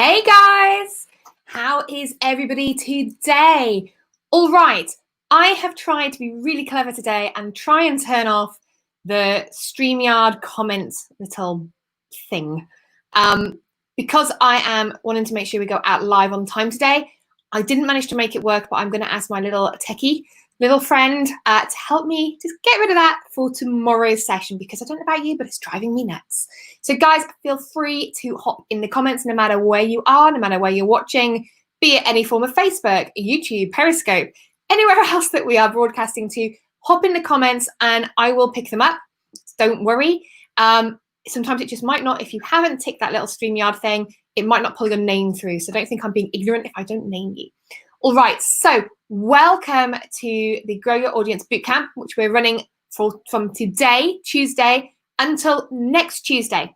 Hey guys, how is everybody today? All right, I have tried to be really clever today and try and turn off the StreamYard comment little thing. Because I am wanting to make sure we go out live on time today, I didn't manage to make it work, but I'm going to ask my little techie, little friend to help me just get rid of that for tomorrow's session, because I don't know about you, but it's driving me nuts. So guys, feel free to hop in the comments no matter where you are, no matter where you're watching, be it any form of Facebook, YouTube, Periscope, anywhere else that we are broadcasting to, hop in the comments and I will pick them up. Don't worry. Sometimes it just might not. If you haven't ticked that little StreamYard thing, it might not pull your name through. So don't think I'm being ignorant if I don't name you. All right, so welcome to the Grow Your Audience Bootcamp, which we're running from today, Tuesday, until next Tuesday.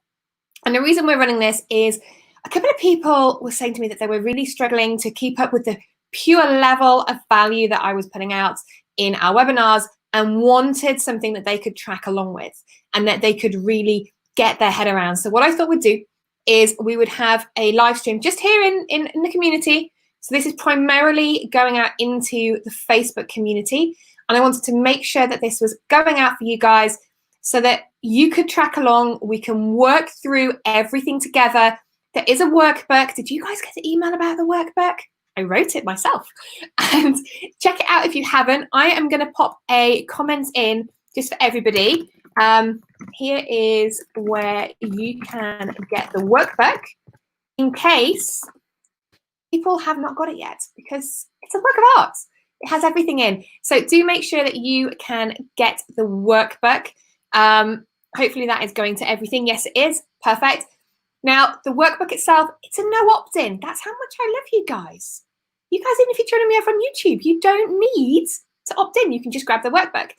And the reason we're running this is a couple of people were saying to me that they were really struggling to keep up with the pure level of value that I was putting out in our webinars and wanted something that they could track along with and that they could really get their head around. So what I thought we'd do is we would have a live stream just here in the community. So this is primarily going out into the Facebook community. And I wanted to make sure that this was going out for you guys so that you could track along. We can work through everything together. There is a workbook. Did you guys get the email about the workbook? I wrote it myself. And check it out if you haven't. I am going to pop a comment in just for everybody. Here is where you can get the workbook in case people have not got it yet, because it's a work of art. It has everything in. So do make sure that you can get the workbook. Hopefully that is going to everything. Yes, it is. Perfect. Now, the workbook itself, it's a no opt-in. That's how much I love you guys. You guys, even if you're joining me over on YouTube, you don't need to opt in. You can just grab the workbook.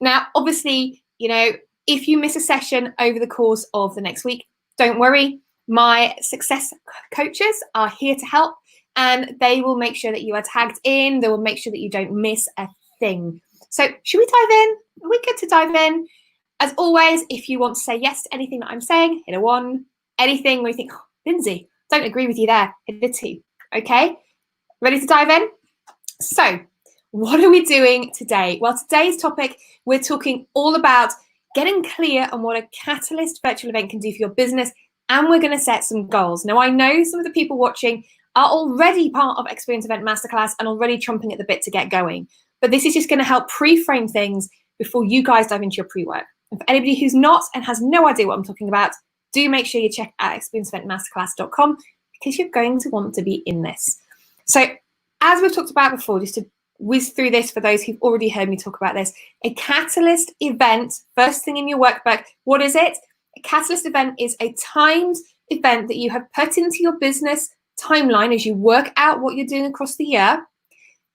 Now, obviously, you know, if you miss a session over the course of the next week, don't worry. My success coaches are here to help, and they will make sure that you are tagged in. They will make sure that you don't miss a thing. So should we dive in? Are we good to dive in? As always, if you want to say yes to anything that I'm saying, hit a 1. Anything where you think, oh, Lindsay, don't agree with you there, hit a 2. Okay, ready to dive in? So what are we doing today? Well, today's topic, we're talking all about getting clear on what a Catalyst virtual event can do for your business, and we're going to set some goals. Now, I know some of the people watching are already part of Experience Event Masterclass and already chomping at the bit to get going. But this is just going to help pre-frame things before you guys dive into your pre-work. And for anybody who's not and has no idea what I'm talking about, do make sure you check out experienceeventmasterclass.com, because you're going to want to be in this. So as we've talked about before, just to whiz through this for those who've already heard me talk about this, a Catalyst event, first thing in your workbook, what is it? A Catalyst event is a timed event that you have put into your business timeline as you work out what you're doing across the year,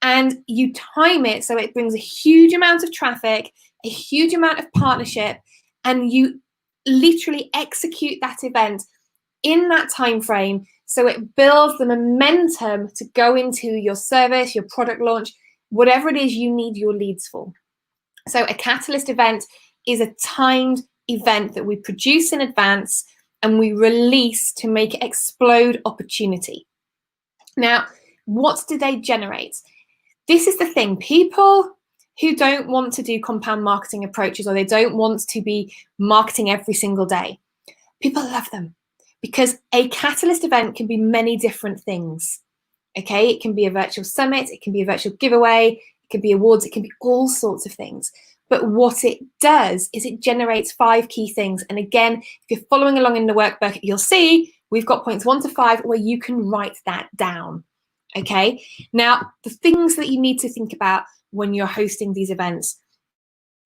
and you time it so it brings a huge amount of traffic, a huge amount of partnership, and you literally execute that event in that time frame so it builds the momentum to go into your service, your product launch, whatever it is you need your leads for. So a Catalyst event is a timed event that we produce in advance and we release to make it explode opportunity. Now, what do they generate? This is the thing. People who don't want to do compound marketing approaches, or they don't want to be marketing every single day, people love them, because a Catalyst event can be many different things. Okay, it can be a virtual summit, it can be a virtual giveaway, it can be awards, it can be all sorts of things. But what it does is it generates 5 key things. And again, if you're following along in the workbook, you'll see we've got points 1 to 5 where you can write that down. Okay, now the things that you need to think about when you're hosting these events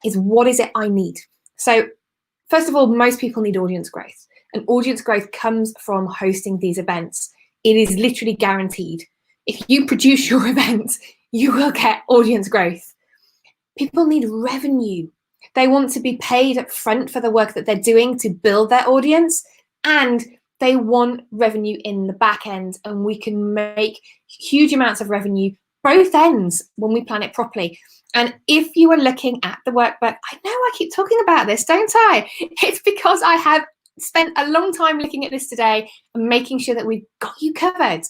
is, what is it I need? So first of all, most people need audience growth, and audience growth comes from hosting these events. It is literally guaranteed. If you produce your event, you will get audience growth. People need revenue. They want to be paid up front for the work that they're doing to build their audience, and they want revenue in the back end, and we can make huge amounts of revenue both ends when we plan it properly. And if you are looking at the workbook, I know I keep talking about this, don't I? It's because I have spent a long time looking at this today and making sure that we've got you covered.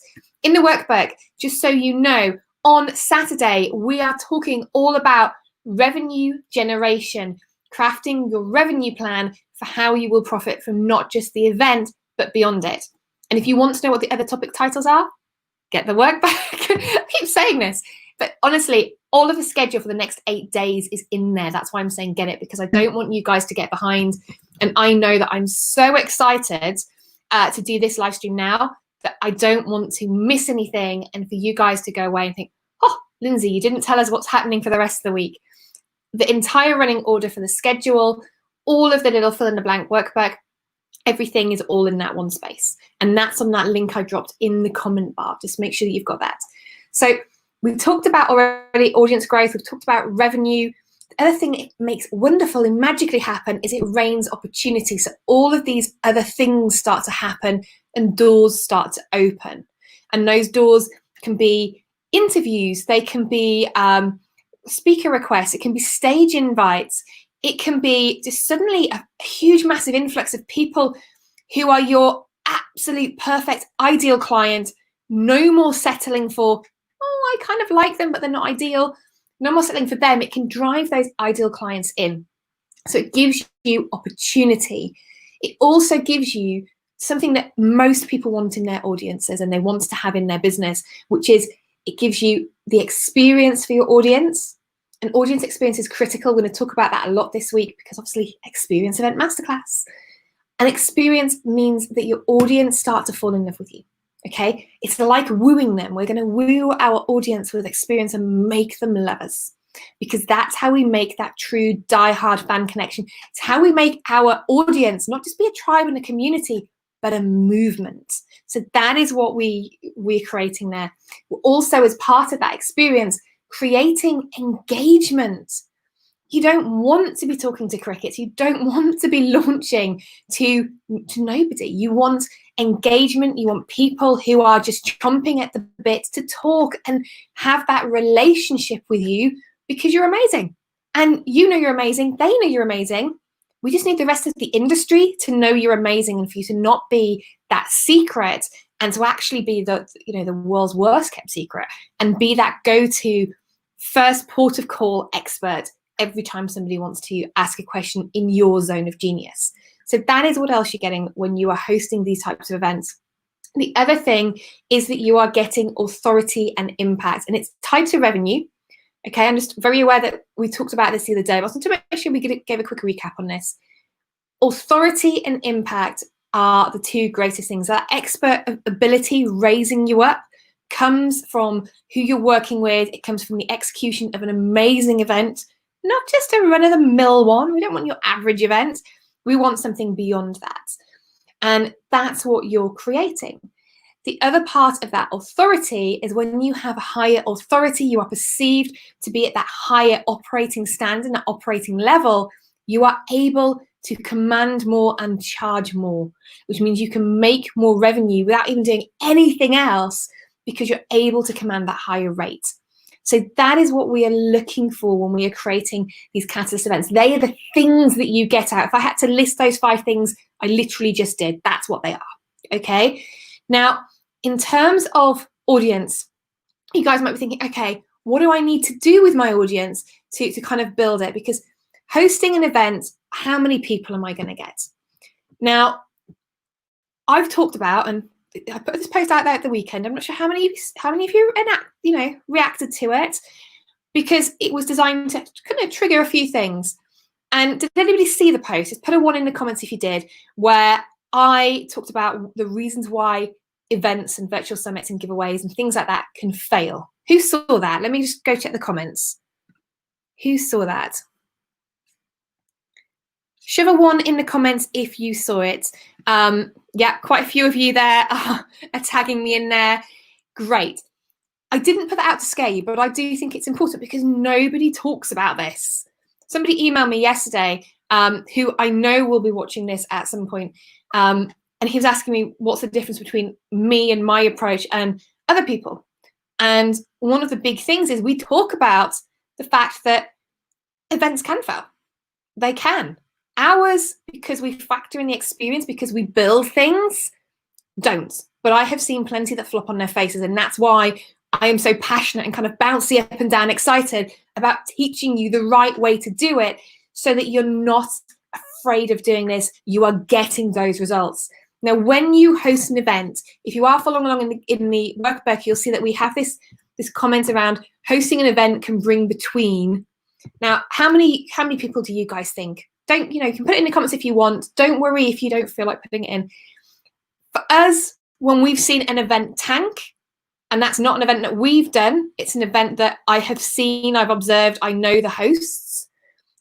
In the workbook, just so you know, on Saturday, we are talking all about revenue generation, crafting your revenue plan for how you will profit from not just the event, but beyond it. And if you want to know what the other topic titles are, get the workbook. I keep saying this, but honestly, all of the schedule for the next 8 days is in there. That's why I'm saying get it, because I don't want you guys to get behind. And I know that I'm so excited to do this live stream now that I don't want to miss anything and for you guys to go away and think, oh, Lindsay, you didn't tell us what's happening for the rest of the week. The entire running order for the schedule, all of the little fill in the blank workbook, everything is all in that one space. And that's on that link I dropped in the comment bar. Just make sure that you've got that. So we talked about already audience growth. We've talked about revenue. The other thing it makes wonderful and magically happen is it rains opportunity. So all of these other things start to happen and doors start to open. And those doors can be interviews. They can be speaker requests. It can be stage invites. It can be just suddenly a huge, massive influx of people who are your absolute perfect, ideal client. No more settling for, oh, I kind of like them, but they're not ideal. No more settling for them. It can drive those ideal clients in. So it gives you opportunity. It also gives you something that most people want in their audiences and they want to have in their business, which is it gives you the experience for your audience. And audience experience is critical. We're going to talk about that a lot this week because obviously Experience Event Masterclass. And experience means that your audience start to fall in love with you. Okay, it's like wooing them. We're going to woo our audience with experience and make them love us, because that's how we make that true die-hard fan connection. It's how we make our audience not just be a tribe and a community, but a movement. So that is what we're creating there. We're also, as part of that experience, creating engagement. You don't want to be talking to crickets. You don't want to be launching to nobody. You want engagement. You want people who are just chomping at the bit to talk and have that relationship with you because you're amazing. And you know you're amazing. They know you're amazing. We just need the rest of the industry to know you're amazing and for you to not be that secret and to actually be the world's worst kept secret and be that go-to first port of call expert every time somebody wants to ask a question in your zone of genius. So that is what else you're getting when you are hosting these types of events. The other thing is that you are getting authority and impact, and it's tied to revenue. Okay, I'm just very aware that we talked about this the other day. I want to make sure we gave a quick recap on this. Authority and impact are the two greatest things. That expert ability raising you up comes from who you're working with. It comes from the execution of an amazing event, not just a run-of-the-mill one. We don't want your average event. We want something beyond that. And that's what you're creating. The other part of that authority is when you have higher authority, you are perceived to be at that higher operating standard, that operating level, you are able to command more and charge more, which means you can make more revenue without even doing anything else because you're able to command that higher rate. So that is what we are looking for when we are creating these catalyst events. They are the things that you get out. If I had to list those 5 things, I literally just did. That's what they are, okay? Now, in terms of audience, you guys might be thinking, okay, what do I need to do with my audience to kind of build it? Because hosting an event, how many people am I going to get? Now, I've talked about, and I put this post out there at the weekend. I'm not sure how many of you reacted to it, because it was designed to kind of trigger a few things. And did anybody see the post? Just put a 1 in the comments if you did, where I talked about the reasons why events and virtual summits and giveaways and things like that can fail. Who saw that? Let me just go check the comments. Who saw that? Shove a 1 in the comments if you saw it. Yeah, quite a few of you there are tagging me in there. Great. I didn't put that out to scare you, but I do think it's important because nobody talks about this. Somebody emailed me yesterday who I know will be watching this at some point. And he was asking me what's the difference between me and my approach and other people. And one of the big things is we talk about the fact that events can fail. They can. Ours, because we factor in the experience, because we build things, don't. But I have seen plenty that flop on their faces, and that's why I am so passionate and kind of bouncy up and down, excited about teaching you the right way to do it so that you're not afraid of doing this. You are getting those results. Now, when you host an event, if you are following along in the workbook, you'll see that we have this comment around hosting an event can bring between. Now, how many people do you guys think? Don't, you can put it in the comments if you want. Don't worry if you don't feel like putting it in. For us, when we've seen an event tank, and that's not an event that we've done, it's an event that I have seen, I've observed, I know the hosts,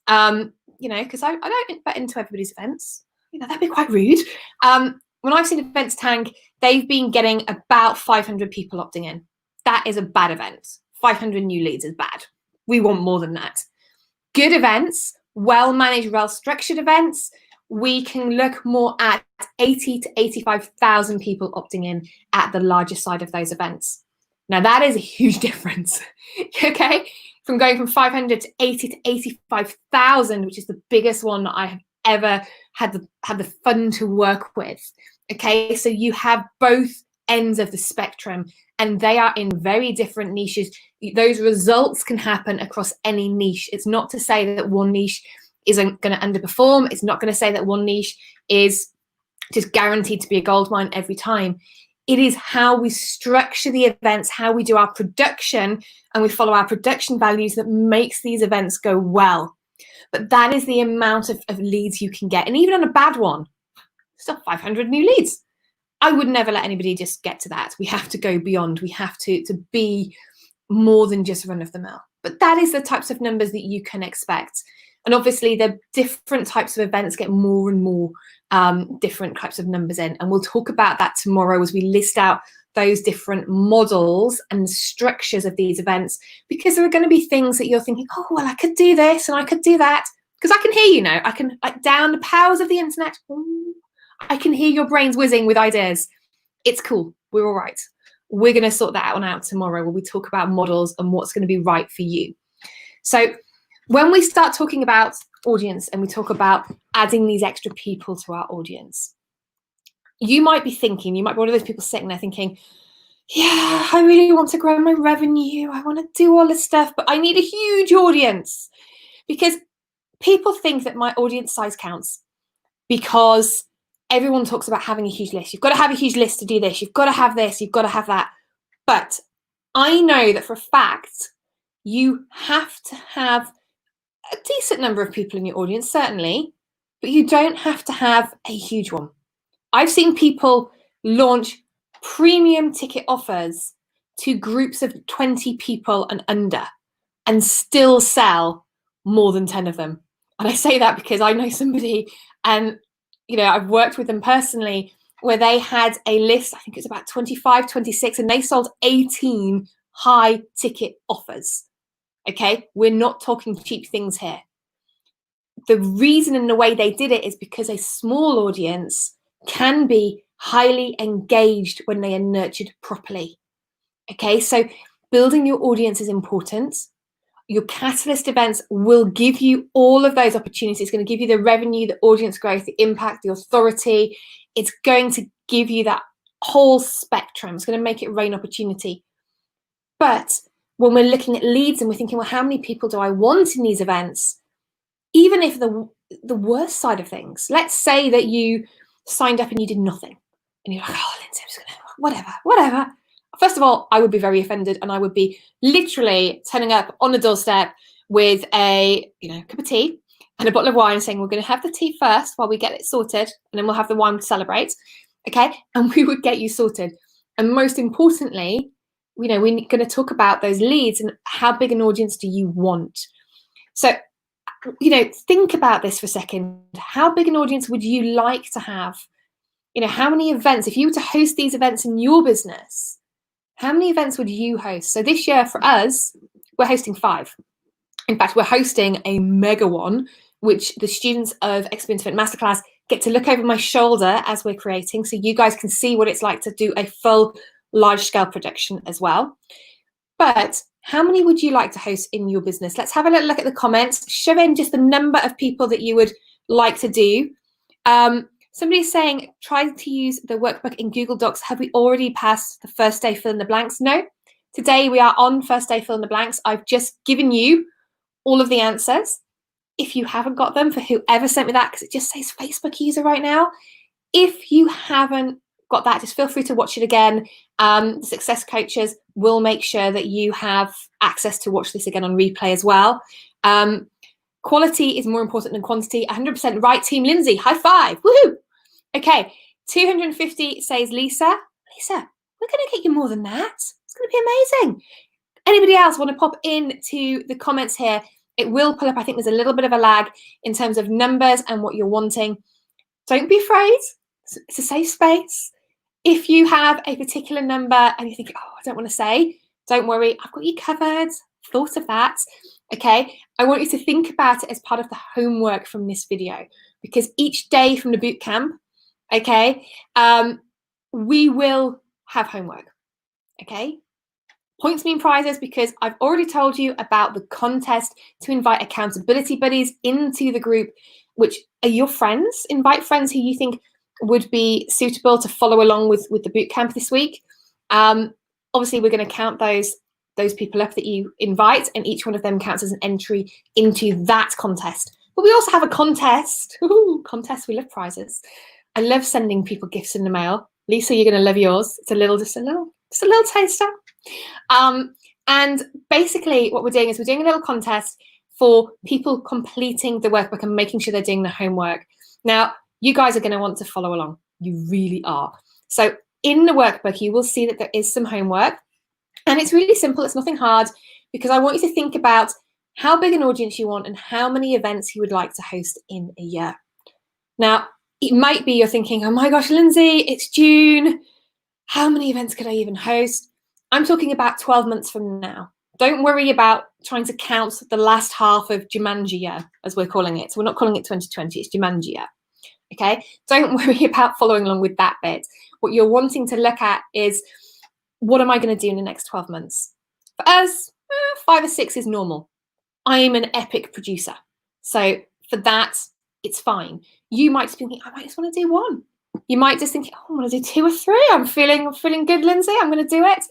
because I don't invite into everybody's events. That'd be quite rude. When I've seen events tank, they've been getting about 500 people opting in. That is a bad event. 500 new leads is bad. We want more than that. Good events, well-managed, well-structured events, we can look more at 80 to 85,000 people opting in at the larger side of those events. Now, that is a huge difference, okay? From going from 500 to 80 to 85,000, which is the biggest one that I have ever had the fun to work with, okay? So you have both ends of the spectrum, and they are in very different niches. Those results can happen across any niche. It's not to say that one niche isn't going to underperform. It's not going to say that one niche is just guaranteed to be a gold mine every time. It is how we structure the events, how we do our production, and we follow our production values that makes these events go well. But that is the amount of leads you can get. And even on a bad one, still 500 new leads. I would never let anybody just get to that. We have to go beyond. We have to be more than just run of the mill. But that is the types of numbers that you can expect. And obviously, the different types of events get more and more different types of numbers in. And we'll talk about that tomorrow as we list out those different models and structures of these events, because there are going to be things that you're thinking, oh, well, I could do this and I could do that. Because I can hear you now. I can, down the powers of the internet, I can hear your brains whizzing with ideas. It's cool. We're all right. We're going to sort that one out tomorrow when we talk about models and what's going to be right for you. So when we start talking about audience and we talk about adding these extra people to our audience, you might be thinking, you might be one of those people sitting there thinking, yeah, I really want to grow my revenue. I want to do all this stuff, but I need a huge audience. Because people think that my audience size counts because everyone talks about having a huge list. You've got to have a huge list to do this. You've got to have this. You've got to have that. But I know that for a fact, you have to have a decent number of people in your audience, certainly, but you don't have to have a huge one. I've seen people launch premium ticket offers to groups of 20 people and under and still sell more than 10 of them. And I say that because I know somebody, and I've worked with them personally, where they had a list, I think it's about 25, 26, and they sold 18 high ticket offers. Okay, we're not talking cheap things here. The reason and the way they did it is because a small audience can be highly engaged when they are nurtured properly. Okay, so building your audience is important. Your catalyst events will give you all of those opportunities. It's going to give you the revenue, the audience growth, the impact, the authority. It's going to give you that whole spectrum. It's going to make it rain opportunity. But when we're looking at leads and we're thinking, well, how many people do I want in these events? Even if the worst side of things, let's say that you signed up and you did nothing. And you're like, oh, Lindsay, I'm just going to, whatever. First of all, I would be very offended, and I would be literally turning up on the doorstep with a cup of tea and a bottle of wine, saying we're going to have the tea first while we get it sorted, and then we'll have the wine to celebrate. Okay, and we would get you sorted. And most importantly, we're going to talk about those leads and how big an audience do you want. So, think about this for a second. How big an audience would you like to have? How many events, if you were to host these events in your business, how many events would you host? So this year for us, we're hosting 5. In fact, we're hosting a mega one, which the students of Experience Event Masterclass get to look over my shoulder as we're creating. So you guys can see what it's like to do a full large-scale production as well. But how many would you like to host in your business? Let's have a little look at the comments. Shove in just the number of people that you would like to do. Somebody's saying, try to use the workbook in Google Docs. Have we already passed the first day fill in the blanks? No. Today we are on first day fill in the blanks. I've just given you all of the answers. If you haven't got them, for whoever sent me that, because it just says Facebook user right now. If you haven't got that, just feel free to watch it again. The success coaches will make sure that you have access to watch this again on replay as well. Quality is more important than quantity. 100% right, Team Lindsay. High five. Woohoo. Okay, 250 says Lisa. Lisa, we're going to get you more than that. It's going to be amazing. Anybody else want to pop into the comments here? It will pull up. I think there's a little bit of a lag in terms of numbers and what you're wanting. Don't be afraid. It's a safe space. If you have a particular number and you think, oh, I don't want to say, don't worry. I've got you covered. Thought of that. Okay. I want you to think about it as part of the homework from this video, because each day from the boot camp, okay, we will have homework. Okay. Points mean prizes, because I've already told you about the contest to invite accountability buddies into the group, which are your friends. Invite friends who you think would be suitable to follow along with the boot camp this week. Obviously, we're going to count those people up that you invite, and each one of them counts as an entry into that contest. But we also have a contest. Ooh, contest, we love prizes. I love sending people gifts in the mail. Lisa, you're going to love yours. It's just a little taster. And basically what we're doing is we're doing a little contest for people completing the workbook and making sure they're doing the homework. Now, you guys are going to want to follow along. You really are. So in the workbook, you will see that there is some homework, and it's really simple. It's nothing hard, because I want you to think about how big an audience you want and how many events you would like to host in a year. Now, it might be you're thinking, oh my gosh, Lindsay, it's June. How many events could I even host? I'm talking about 12 months from now. Don't worry about trying to count the last half of Jumanji year, as we're calling it. So we're not calling it 2020, it's Jumanji year. Okay? Don't worry about following along with that bit. What you're wanting to look at is, what am I going to do in the next 12 months? For us, 5 or 6 is normal. I'm an epic producer. So for that, it's fine. You might just be thinking, I might just want to do 1. You might just think, oh, I want to do 2 or 3. I'm feeling good, Lindsay. I'm going to do it.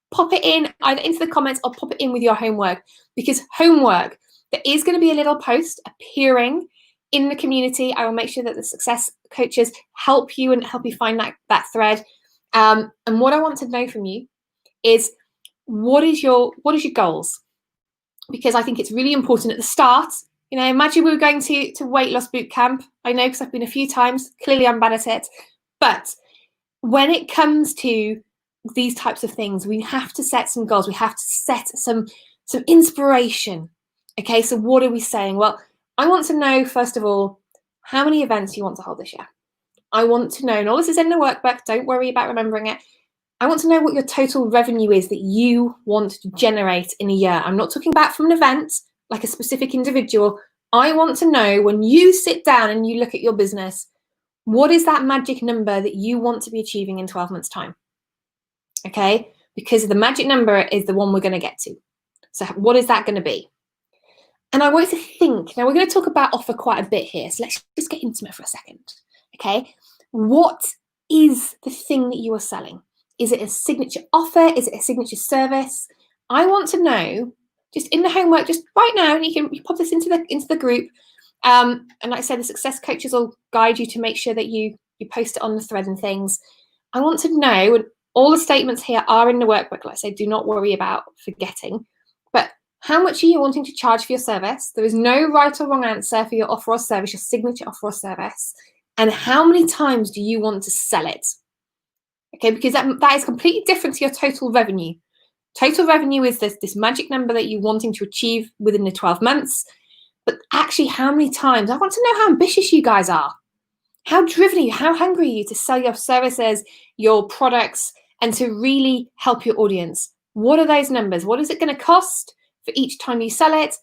Pop it in either into the comments or pop it in with your homework, because homework, there is going to be a little post appearing in the community. I will make sure that the success coaches help you and help you find that thread. And what I want to know from you is, what is your goals? Because I think it's really important at the start. You know, imagine we were going to weight loss boot camp. I know, because I've been a few times. Clearly, I'm bad at it. But when it comes to these types of things, we have to set some goals. We have to set some inspiration. Okay, so what are we saying? Well, I want to know, first of all, how many events you want to hold this year. I want to know, and all this is in the workbook, don't worry about remembering it. I want to know what your total revenue is that you want to generate in a year. I'm not talking about from an event, like a specific individual. I want to know, when you sit down and you look at your business, what is that magic number that you want to be achieving in 12 months' time? Okay, because the magic number is the one we're going to get to. So what is that going to be? And I want you to think. Now, we're going to talk about offer quite a bit here, so let's just get intimate for a second. Okay, what is the thing that you are selling? Is it a signature offer? Is it a signature service? I want to know, just in the homework, just right now, and you pop this into the group. And like I said, the success coaches will guide you to make sure that you post it on the thread and things. I want to know, and all the statements here are in the workbook. Like I say, do not worry about forgetting. But how much are you wanting to charge for your service? There is no right or wrong answer for your offer or service, your signature offer or service. And how many times do you want to sell it? Okay, because that is completely different to your total revenue. Total revenue is this magic number that you're wanting to achieve within the 12 months. But actually, how many times? I want to know how ambitious you guys are. How driven are you? How hungry are you to sell your services, your products, and to really help your audience? What are those numbers? What is it going to cost for each time you sell it?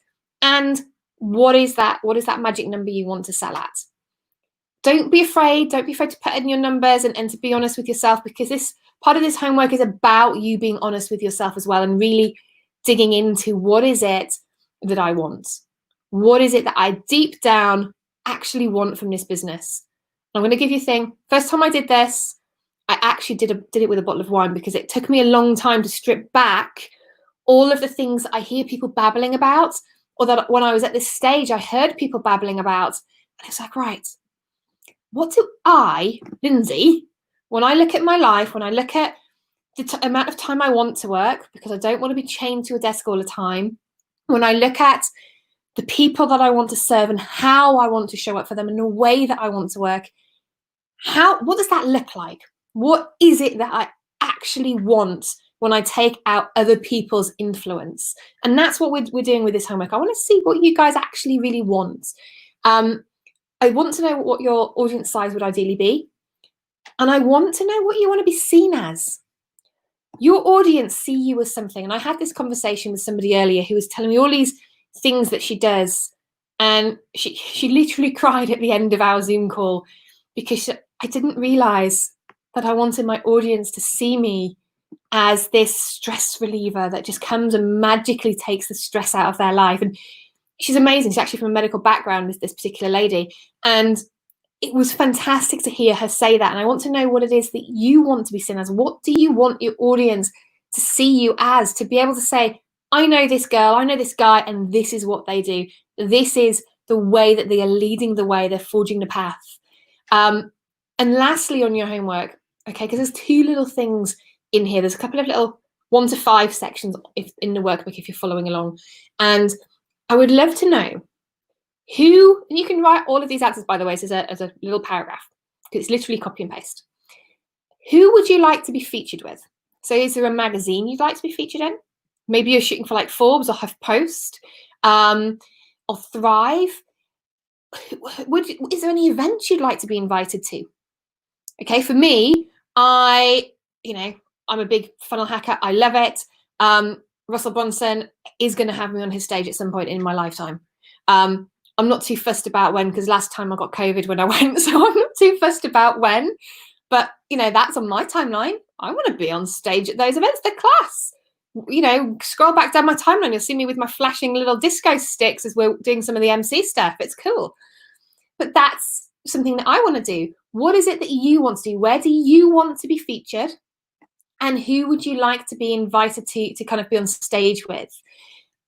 And what is that magic number you want to sell at? Don't be afraid. Don't be afraid to put in your numbers and to be honest with yourself, because this part of this homework is about you being honest with yourself as well, and really digging into, what is it that I want? What is it that I deep down actually want from this business? I'm going to give you a thing. First time I did this, I actually did it with a bottle of wine, because it took me a long time to strip back all of the things I hear people babbling about, or that when I was at this stage, I heard people babbling about. And it's like, right, what do I, Lindsay, when I look at my life, when I look at the amount of time I want to work, because I don't want to be chained to a desk all the time, when I look at the people that I want to serve and how I want to show up for them and the way that I want to work, what does that look like? What is it that I actually want when I take out other people's influence? And that's what we're doing with this homework. I want to see what you guys actually really want. I want to know what your audience size would ideally be. And I want to know what you want to be seen as. Your audience see you as something. And I had this conversation with somebody earlier who was telling me all these things that she does. And she literally cried at the end of our Zoom call, because I didn't realize that I wanted my audience to see me as this stress reliever that just comes and magically takes the stress out of their life. And she's amazing. She's actually from a medical background, this particular lady. And it was fantastic to hear her say that. And I want to know what it is that you want to be seen as. What do you want your audience to see you as? To be able to say, I know this girl, I know this guy, and this is what they do. This is the way that they are leading the way. They're forging the path. And lastly, on your homework, okay, because there's two little things in here. There's a couple of little 1 to 5 sections in the workbook if you're following along. And I would love to know who, and you can write all of these answers, by the way, as a little paragraph, because it's literally copy and paste. Who would you like to be featured with? So is there a magazine you'd like to be featured in? Maybe you're shooting for like Forbes or HuffPost or Thrive. Is there any events you'd like to be invited to? Okay, for me, I'm a big funnel hacker. I love it. Russell Brunson is going to have me on his stage at some point in my lifetime. I'm not too fussed about when, because last time I got COVID when I went, so I'm not too fussed about when. But, that's on my timeline. I want to be on stage at those events. They're class. Scroll back down my timeline. You'll see me with my flashing little disco sticks as we're doing some of the MC stuff. It's cool. But that's something that I want to do. What is it that you want to do? Where do you want to be featured? And who would you like to be invited to kind of be on stage with?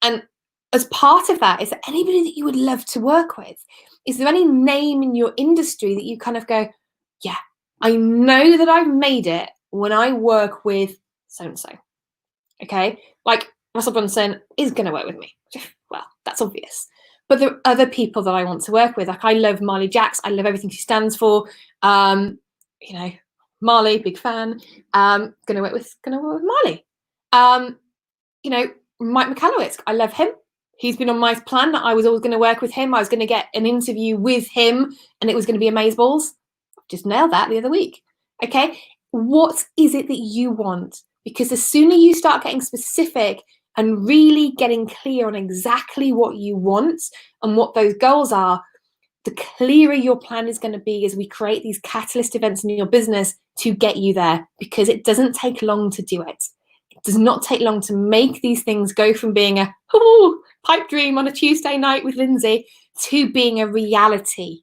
And as part of that, is there anybody that you would love to work with? Is there any name in your industry that you kind of go, yeah, I know that I've made it when I work with so-and-so? Okay, like Russell Brunson is going to work with me. Well, that's obvious. But there are other people that I want to work with. Like I love Marley Jacks. I love everything she stands for. Marley, big fan. Gonna work with Marley. Mike Michalowicz. I love him. He's been on my plan that I was always going to work with him. I was going to get an interview with him, and it was going to be amazeballs. Just nailed that the other week. Okay, what is it that you want? Because the sooner you start getting specific and really getting clear on exactly what you want and what those goals are, the clearer your plan is going to be as we create these catalyst events in your business to get you there, because it doesn't take long to do it. It does not take long to make these things go from being a pipe dream on a Tuesday night with Lindsay to being a reality.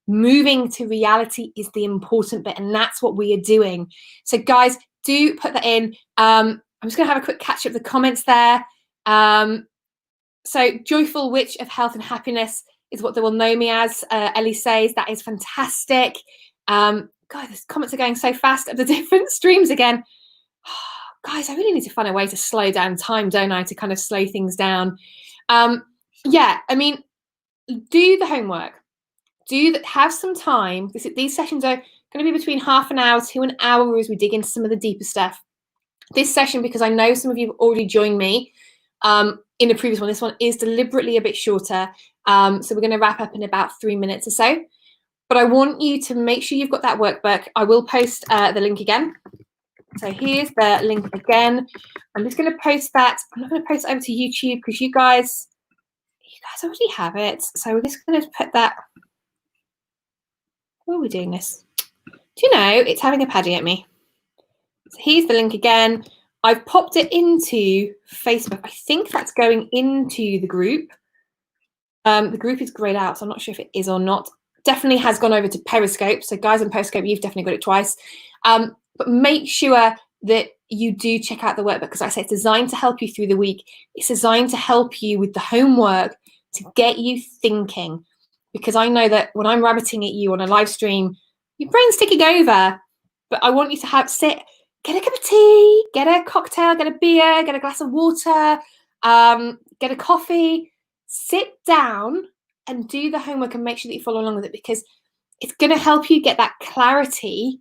Moving to reality is the important bit, and that's what we are doing. So guys, do put that in. I'm just going to have a quick catch up the comments there. So Joyful Witch of Health and Happiness is what they will know me as. Ellie says that is fantastic. God, the comments are going so fast of the different streams again. Guys, I really need to find a way to slow down time, don't I, to kind of slow things down. Yeah, I mean, do the homework. Have some time. These sessions are going to be between half an hour to an hour as we dig into some of the deeper stuff. This session, because I know some of you have already joined me in the previous one, this one is deliberately a bit shorter. So we're going to wrap up in about 3 minutes or so. But I want you to make sure you've got that workbook. I will post the link again. So here's the link again. I'm just going to post that. I'm not going to post it over to YouTube because you guys already have it. So we're just going to put that. Why are we doing this? Do you know, it's having a paddy at me. So here's the link again. I've popped it into Facebook. I think that's going into the group. The group is grayed out, so I'm not sure if it is or not. Definitely has gone over to Periscope. So guys on Periscope, you've definitely got it twice. But make sure that you do check out the workbook, because like I say, it's designed to help you through the week. It's designed to help you with the homework, to get you thinking. Because I know that when I'm rabbiting at you on a live stream, your brain's ticking over. But I want you to sit, get a cup of tea, get a cocktail, get a beer, get a glass of water, get a coffee, sit down and do the homework and make sure that you follow along with it, because it's going to help you get that clarity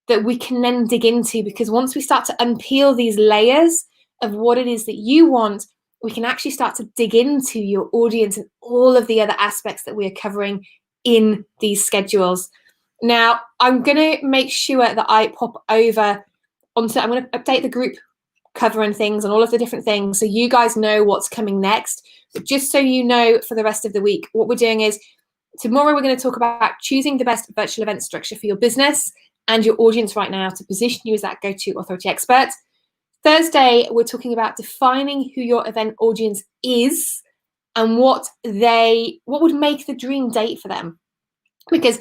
that we can then dig into. Because once we start to unpeel these layers of what it is that you want, we can actually start to dig into your audience and all of the other aspects that we are covering in these schedules. Now, I'm going to make sure that I pop over onto, I'm going to update the group cover and things and all of the different things, so you guys know what's coming next. But just so you know, for the rest of the week, what we're doing is tomorrow we're going to talk about choosing the best virtual event structure for your business and your audience right now to position you as that go-to authority expert. Thursday, we're talking about defining who your event audience is and what would make the dream date for them. Because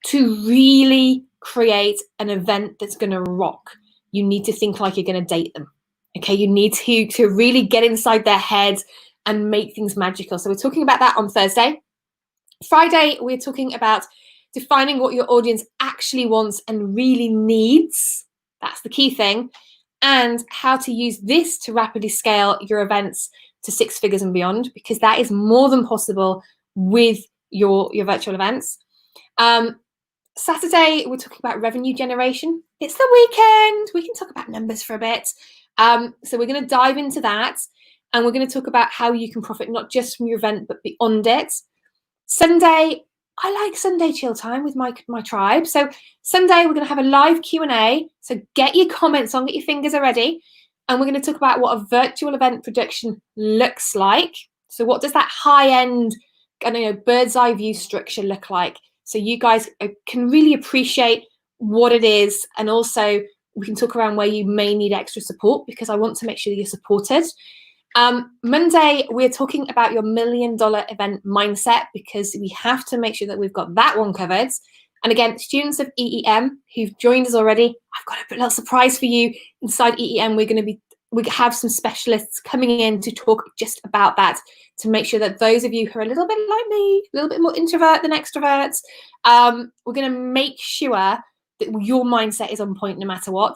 to really create an event that's going to rock, you need to think like you're going to date them. Okay, you need to really get inside their head and make things magical. So we're talking about that on Thursday. Friday, we're talking about defining what your audience actually wants and really needs. That's the key thing. And how to use this to rapidly scale your events to 6 figures and beyond, because that is more than possible with your virtual events. Saturday, we're talking about revenue generation. It's the weekend. We can talk about numbers for a bit. So we're going to dive into that, and we're going to talk about how you can profit not just from your event, but beyond it. Sunday, I like Sunday chill time with my tribe. So Sunday, we're going to have a live Q&A. So get your comments on, get your fingers ready. And we're going to talk about what a virtual event production looks like. So what does that high-end, bird's eye view structure look like? So you guys can really appreciate what it is. And also we can talk around where you may need extra support, because I want to make sure that you're supported. Monday, we're talking about your $1 million event mindset, because we have to make sure that we've got that one covered. And again, students of EEM who've joined us already, I've got a little surprise for you. Inside EEM, we have some specialists coming in to talk just about that, to make sure that those of you who are a little bit like me, a little bit more introvert than extroverts, we're going to make sure that your mindset is on point no matter what.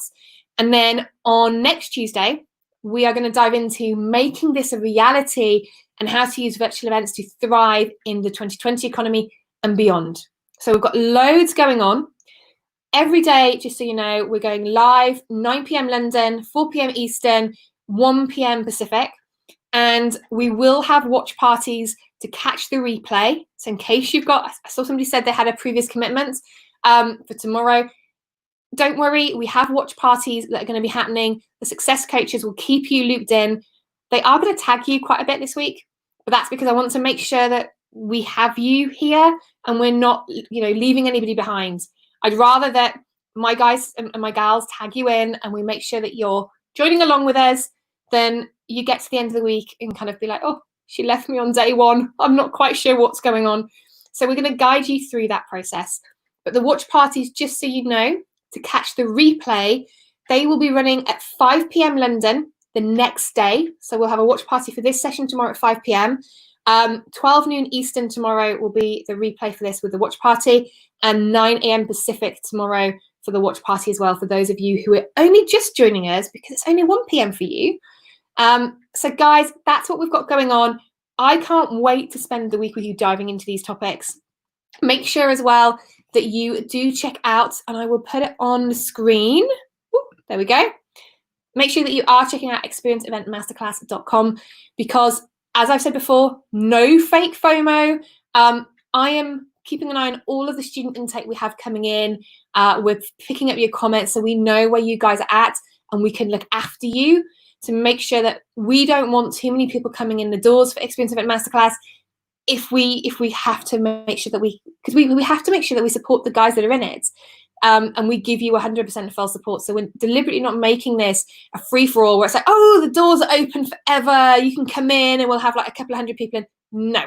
And then on next Tuesday, we are going to dive into making this a reality and how to use virtual events to thrive in the 2020 economy and beyond. So we've got loads going on. Every day, just so you know, we're going live 9 p.m. London, 4 p.m. Eastern, 1 p.m. Pacific. And we will have watch parties to catch the replay. So in case I saw somebody said they had a previous commitment for tomorrow. Don't worry, we have watch parties that are going to be happening. The success coaches will keep you looped in. They are going to tag you quite a bit this week, but that's because I want to make sure that we have you here and we're not, leaving anybody behind. I'd rather that my guys and my gals tag you in and we make sure that you're joining along with us, than you get to the end of the week and kind of be like, oh, she left me on day one. I'm not quite sure what's going on. So we're going to guide you through that process. But the watch parties, just so you know, to catch the replay, they will be running at 5 p.m. London the next day. So we'll have a watch party for this session tomorrow at 5 p.m. 12 noon Eastern tomorrow will be the replay for this with the watch party, and 9 a.m. Pacific tomorrow for the watch party as well, for those of you who are only just joining us, because it's only 1 p.m. for you. So guys, that's what we've got going on. I can't wait to spend the week with you diving into these topics. Make sure as well that you do check out, and I will put it on the screen. Ooh, there we go. Make sure that you are checking out experienceeventmasterclass.com, because as I've said before, no fake FOMO. I am keeping an eye on all of the student intake we have coming in. We're picking up your comments so we know where you guys are at and we can look after you to make sure that we don't want too many people coming in the doors for Experience Event Masterclass. If we have to make sure that we have to make sure that we support the guys that are in it, and we give you 100% full support. So we're deliberately not making this a free-for-all where it's like, oh, the doors are open forever, you can come in and we'll have like a couple of hundred people in. No,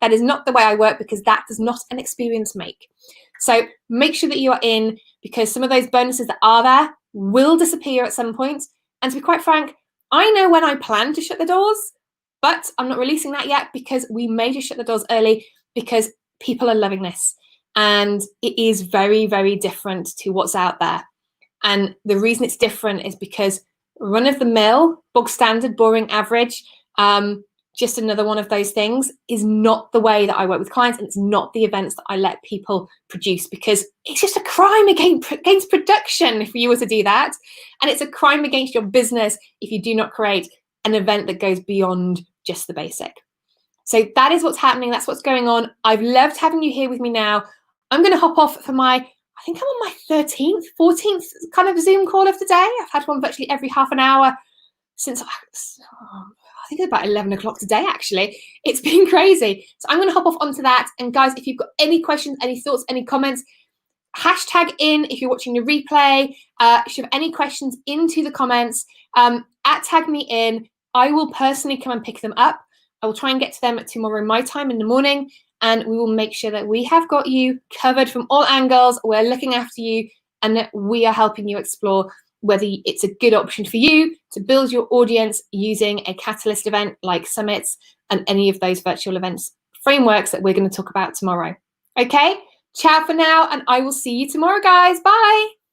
That is not the way I work, because that does not an experience make. So make sure that you are in, because some of those bonuses that are there will disappear at some point. And to be quite frank, I know when I plan to shut the doors, but I'm not releasing that yet, because we may just shut the doors early because people are loving this. And it is very, very different to what's out there. And the reason it's different is because run of the mill, bog standard, boring, average, just another one of those things, is not the way that I work with clients, and it's not the events that I let people produce, because it's just a crime against production if you were to do that. And it's a crime against your business if you do not create an event that goes beyond just the basic. So that is what's happening. That's what's going on. I've loved having you here with me now. I'm going to hop off for I think I'm on my 13th, 14th kind of Zoom call of the day. I've had one virtually every half an hour since, I think it's about 11 o'clock today, actually. It's been crazy. So I'm going to hop off onto that. And guys, if you've got any questions, any thoughts, any comments, hashtag in if you're watching the replay. If you have any questions, into the comments, at tag me in. I will personally come and pick them up. I will try and get to them tomorrow my time in the morning, and we will make sure that we have got you covered from all angles. We're looking after you, and that we are helping you explore whether it's a good option for you to build your audience using a Catalyst event like Summits and any of those virtual events frameworks that we're going to talk about tomorrow. Okay, ciao for now, and I will see you tomorrow, guys. Bye.